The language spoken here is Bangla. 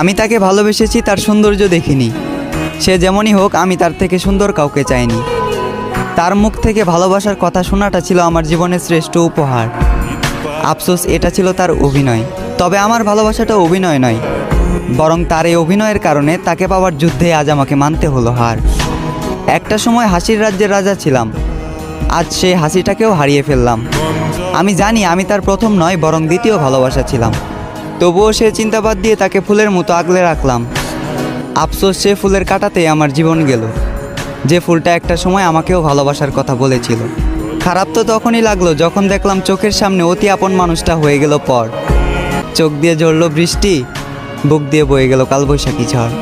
আমি তাকে ভালোবেসেছি তার সৌন্দর্য দেখিনি। সে যেমনই হোক, আমি তার থেকে সুন্দর কাউকে চাইনি। তার মুখ থেকে ভালোবাসার কথা শোনাটা ছিল আমার জীবনের শ্রেষ্ঠ উপহার। আফসোস, এটা ছিল তার অভিনয়। তবে আমার ভালোবাসাটা অভিনয় নয়, বরং তার এই অভিনয়ের কারণে তাকে পাওয়ার যুদ্ধে আজ আমাকে মানতে হলো হার। একটা সময় হাসির রাজ্যের রাজা ছিলাম, আজ সেই হাসিটাকেও হারিয়ে ফেললাম। আমি জানি আমি তার প্রথম নয়, বরং দ্বিতীয় ভালোবাসা ছিলাম। তবুও সে চিন্তাবাদ দিয়ে তাকে ফুলের মতো আগলে রাখলাম। আফসোস, সে ফুলের কাঁটাতেই আমার জীবন গেল, যে ফুলটা একটা সময় আমাকেও ভালোবাসার কথা বলেছিল। খারাপ তো তখনই লাগলো যখন দেখলাম চোখের সামনে অতি আপন মানুষটা হয়ে গেল পর। চোখ দিয়ে ঝরলো বৃষ্টি, বুক দিয়ে বয়ে গেল কালবৈশাখী ঝড়।